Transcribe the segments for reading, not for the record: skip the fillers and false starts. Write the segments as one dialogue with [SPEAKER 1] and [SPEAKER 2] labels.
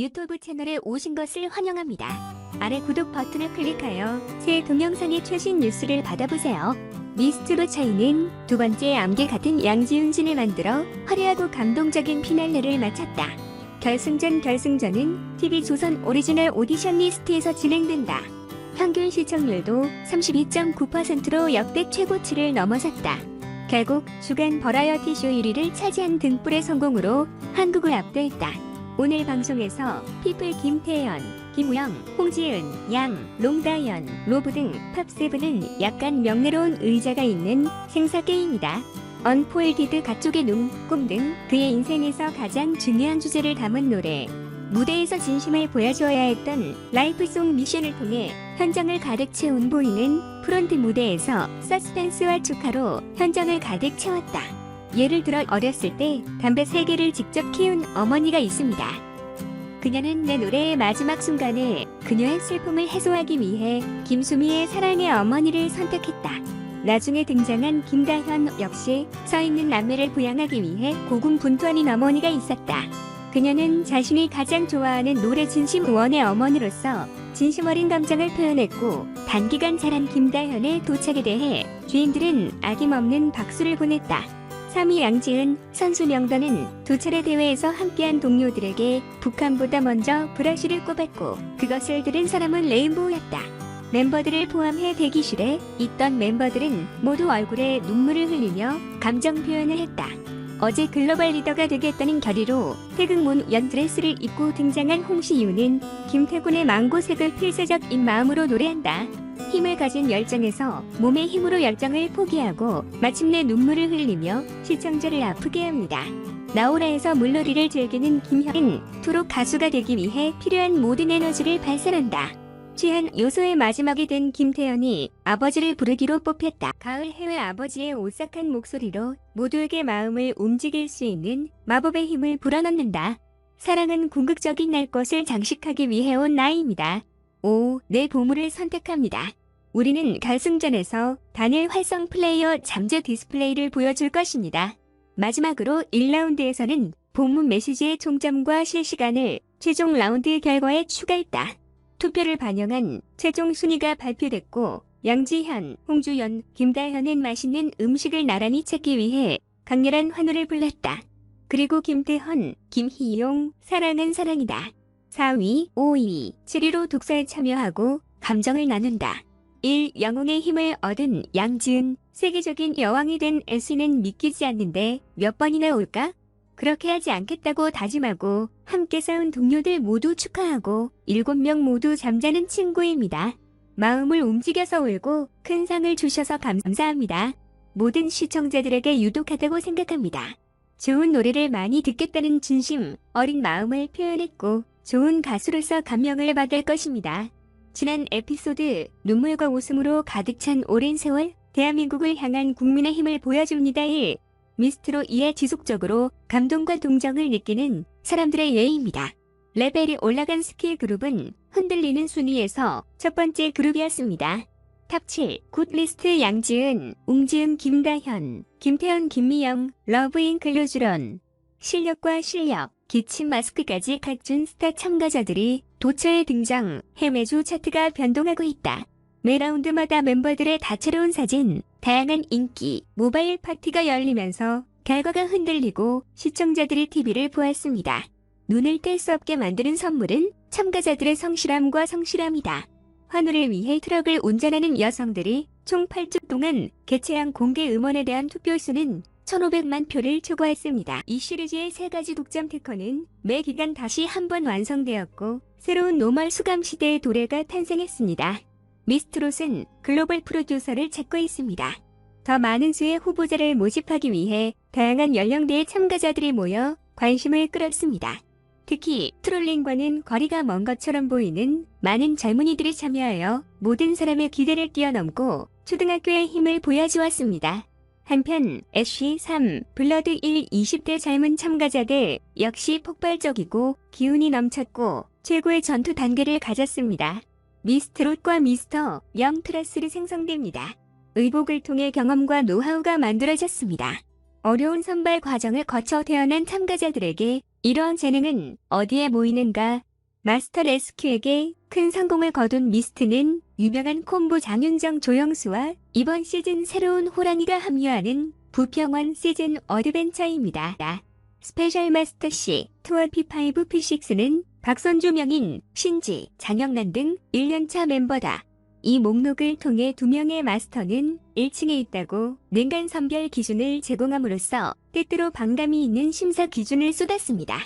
[SPEAKER 1] 유튜브 채널에 오신 것을 환영합니다. 아래 구독 버튼을 클릭하여 새 동영상의 최신 뉴스를 받아보세요. 미스트로 차이는 두 번째 암기 같은 양지훈진을 만들어 화려하고 감동적인 피날레를 마쳤다. 결승전은 TV조선 오리지널 오디션 리스트에서 진행된다. 평균 시청률도 32.9%로 역대 최고치를 넘어섰다. 결국 주간 버라이어티 쇼 1위를 차지한 등불의 성공으로 한국을 압도했다. 오늘 방송에서 피플 김태현, 김우영, 홍지은, 양, 롱다연, 로브 등 팝7은 약간 명예로운 의자가 있는 생사게임이다. 언포일디드 가족의 눈, 꿈 등 그의 인생에서 가장 중요한 주제를 담은 노래. 무대에서 진심을 보여주어야 했던 라이프송 미션을 통해 현장을 가득 채운 보이는 프론트 무대에서 서스펜스와 축하로 현장을 가득 채웠다. 예를 들어 어렸을 때 담배 3개를 직접 키운 어머니가 있습니다. 그녀는 내 노래의 마지막 순간에 그녀의 슬픔을 해소하기 위해 김수미의 사랑의 어머니를 선택했다. 나중에 등장한 김다현 역시 서있는 남매를 부양하기 위해 고군분투하는 어머니가 있었다. 그녀는 자신이 가장 좋아하는 노래 진심 원의 어머니로서 진심 어린 감정을 표현했고 단기간 자란 김다현의 도착에 대해 주인들은 아낌없는 박수를 보냈다. 3위 양지은 선수 명단은 두 차례 대회에서 함께한 동료들에게 북한보다 먼저 브라질을 꼽았고 그것을 들은 사람은 레인보우였다. 멤버들을 포함해 대기실에 있던 멤버들은 모두 얼굴에 눈물을 흘리며 감정 표현을 했다. 어제 글로벌 리더가 되겠다는 결의로 태극문 연드레스를 입고 등장한 홍시유는 김태곤의 망고색을 필사적인 마음으로 노래한다. 힘을 가진 열정에서 몸의 힘으로 열정을 포기하고 마침내 눈물을 흘리며 시청자를 아프게 합니다. 나오라에서 물놀이를 즐기는 김현은 투록 가수가 되기 위해 필요한 모든 에너지를 발산한다. 취한 요소의 마지막이 된 김태현이 아버지를 부르기로 뽑혔다. 가을 해외 아버지의 오싹한 목소리로 모두에게 마음을 움직일 수 있는 마법의 힘을 불어넣는다. 사랑은 궁극적인 날 것을 장식하기 위해 온 나이입니다. 오, 내 보물을 선택합니다. 우리는 결승전에서 단일 활성 플레이어 잠재 디스플레이를 보여줄 것입니다. 마지막으로 1라운드에서는 본문 메시지의 총점과 실시간을 최종 라운드 결과에 추가했다. 투표를 반영한 최종 순위가 발표됐고 양지현, 홍주연, 김다현은 맛있는 음식을 나란히 찾기 위해 강렬한 환호를 불렀다. 그리고 김태헌, 김희용, 사랑은 사랑이다. 4위, 5위, 7위로 독서에 참여하고 감정을 나눈다. 1. 영웅의 힘을 얻은 양지은, 세계적인 여왕이 된 SC는 믿기지 않는데 몇 번이나 올까? 그렇게 하지 않겠다고 다짐하고 함께 싸운 동료들 모두 축하하고 7명 모두 잠자는 친구입니다. 마음을 움직여서 울고 큰 상을 주셔서 감사합니다. 모든 시청자들에게 유독하다고 생각합니다. 좋은 노래를 많이 듣겠다는 진심 어린 마음을 표현했고 좋은 가수로서 감명을 받을 것입니다. 지난 에피소드 눈물과 웃음으로 가득 찬 오랜 세월 대한민국을 향한 국민의 힘을 보여줍니다. 1. 미스트로 이에 지속적으로 감동과 동정을 느끼는 사람들의 예입니다. 레벨이 올라간 스킬 그룹은 흔들리는 순위에서 첫 번째 그룹이었습니다. 탑 7, 굿리스트 양지은, 웅지은 김다현, 김태현 김미영, 러브 인클루즈런. 실력과 실력, 기침 마스크까지 갖춘 스타 참가자들이 도처에 등장, 매주 차트가 변동하고 있다. 매 라운드마다 멤버들의 다채로운 사진, 다양한 인기, 모바일 파티가 열리면서 결과가 흔들리고 시청자들이 TV를 보았습니다. 눈을 뗄 수 없게 만드는 선물은 참가자들의 성실함과 성실함이다. 환호를 위해 트럭을 운전하는 여성들이 총 8주 동안 개최한 공개 음원에 대한 투표수는 1,500만 표를 초과했습니다. 이 시리즈의 3가지 독점 특허는 매 기간 다시 한번 완성되었고 새로운 노멀 수감 시대의 도래가 탄생했습니다. 미스트롯은 글로벌 프로듀서를 찾고 있습니다. 더 많은 수의 후보자를 모집하기 위해 다양한 연령대의 참가자들이 모여 관심을 끌었습니다. 특히 트롤링과는 거리가 먼 것처럼 보이는 많은 젊은이들이 참여하여 모든 사람의 기대를 뛰어넘고 초등학교의 힘을 보여주었습니다. 한편 애쉬 3, 블러드 1, 20대 젊은 참가자들 역시 폭발적이고 기운이 넘쳤고 최고의 전투 단계를 가졌습니다. 미스트롯과 미스터 영 트러스를 생성됩니다. 의복을 통해 경험과 노하우가 만들어졌습니다. 어려운 선발 과정을 거쳐 태어난 참가자들에게 이러한 재능은 어디에 모이는가 마스터 레스큐에게 큰 성공을 거둔 미스트는 유명한 콤보 장윤정 조영수와 이번 시즌 새로운 호랑이가 합류하는 부평원 시즌 어드벤처입니다. 스페셜 마스터 C, 투어 P5, P6는 박선주 명인, 신지, 장영란 등 1년차 멤버다. 이 목록을 통해 2명의 마스터는 1층에 있다고 냉간 선별 기준을 제공함으로써 때때로 반감이 있는 심사 기준을 쏟았습니다.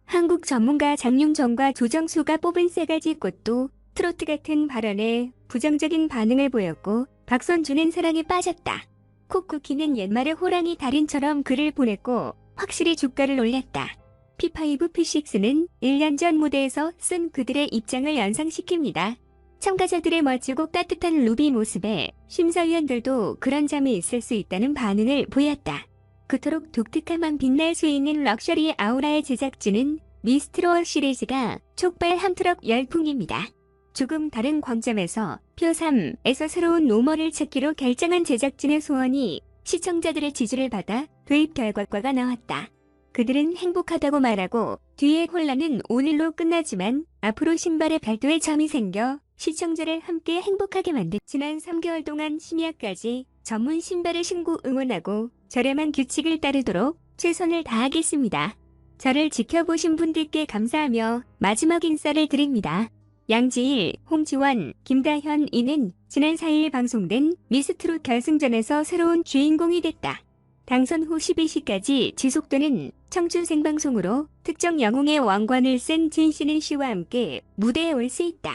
[SPEAKER 1] 한국 전문가 장윤정과 조정수가 뽑은 세 가지 꽃도 트로트 같은 발언에 부정적인 반응을 보였고 박선주는 사랑에 빠졌다. 콕쿠키는 옛말의 호랑이 달인처럼 글을 보냈고 확실히 주가를 올렸다. P5, P6는 1년 전 무대에서 쓴 그들의 입장을 연상시킵니다. 참가자들의 멋지고 따뜻한 루비 모습에 심사위원들도 그런 점이 있을 수 있다는 반응을 보였다. 그토록 독특함만 빛날 수 있는 럭셔리 아우라의 제작진은 미스트로어 시리즈가 촉발 한 트럭 열풍입니다. 조금 다른 관점에서 표 3에서 새로운 노머를 찾기로 결정한 제작진의 소원이 시청자들의 지지를 받아 도입 결과가 나왔다. 그들은 행복하다고 말하고 뒤의 혼란은 오늘로 끝나지만 앞으로 신발의 발도에 점이 생겨 시청자를 함께 행복하게 만든 지난 3개월 동안 심야까지 전문 신발을 신고 응원하고 저렴한 규칙을 따르도록 최선을 다하겠습니다. 저를 지켜보신 분들께 감사하며 마지막 인사를 드립니다. 양지일, 홍지원, 김다현 이는 지난 4일 방송된 미스트롯 결승전에서 새로운 주인공이 됐다. 당선 후 12시까지 지속되는 청춘 생방송으로 특정 영웅의 왕관을 쓴 진씨는 씨와 함께 무대에 올 수 있다.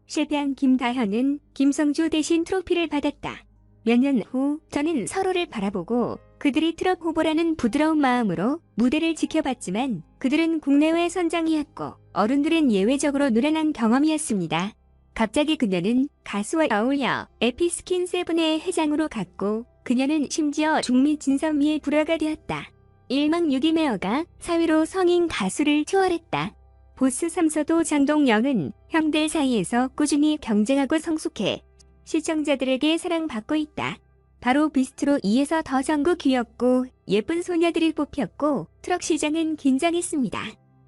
[SPEAKER 1] 실패한 김다현은 김성주 대신 트로피를 받았다. 몇 년 후 저는 서로를 바라보고 그들이 트럭 후보라는 부드러운 마음으로 무대를 지켜봤지만 그들은 국내외 선장이었고 어른들은 예외적으로 노련한 경험이었습니다. 갑자기 그녀는 가수와 어울려 에피스킨 세븐의 회장으로 갔고 그녀는 심지어 중미 진선미의 불화가 되었다. 일망6임에어가 사위로 성인 가수를 초월했다. 보스 3서도 장동영은 형들 사이에서 꾸준히 경쟁하고 성숙해 시청자들에게 사랑받고 있다. 바로 비스트로 2에서 더 전국 귀엽고 예쁜 소녀들이 뽑혔고 트럭 시장은 긴장했습니다.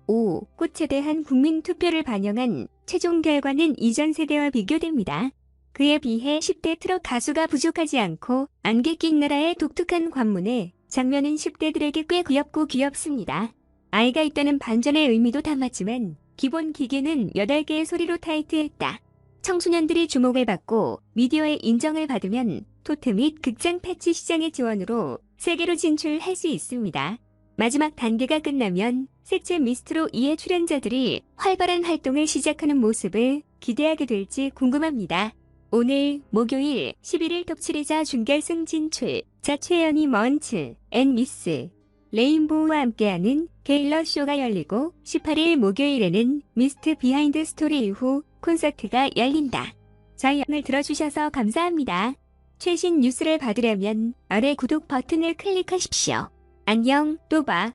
[SPEAKER 1] 5. 꽃에 대한 국민 투표를 반영한 최종 결과는 이전 세대와 비교됩니다. 그에 비해 10대 트럭 가수가 부족하지 않고 안개 낀 나라의 독특한 관문에 장면은 10대들에게 꽤 귀엽고 귀엽습니다. 아이가 있다는 반전의 의미도 담았지만 기본 기계는 8개의 소리로 타이트했다. 청소년들이 주목을 받고 미디어의 인정을 받으면 토트 및 극장 패치 시장의 지원으로 세계로 진출할 수 있습니다. 마지막 단계가 끝나면 색채 미스트로 2의 출연자들이 활발한 활동을 시작하는 모습을 기대하게 될지 궁금합니다. 오늘 목요일 11일 톱7이자 준결승 진출 자최연이 먼츠 앤 미스 레인보우와 함께하는 게일러 쇼가 열리고 18일 목요일에는 미스트 비하인드 스토리 이후 콘서트가 열린다. 저희 영상을 들어주셔서 감사합니다. 최신 뉴스를 받으려면 아래 구독 버튼을 클릭하십시오. 안녕, 또 봐.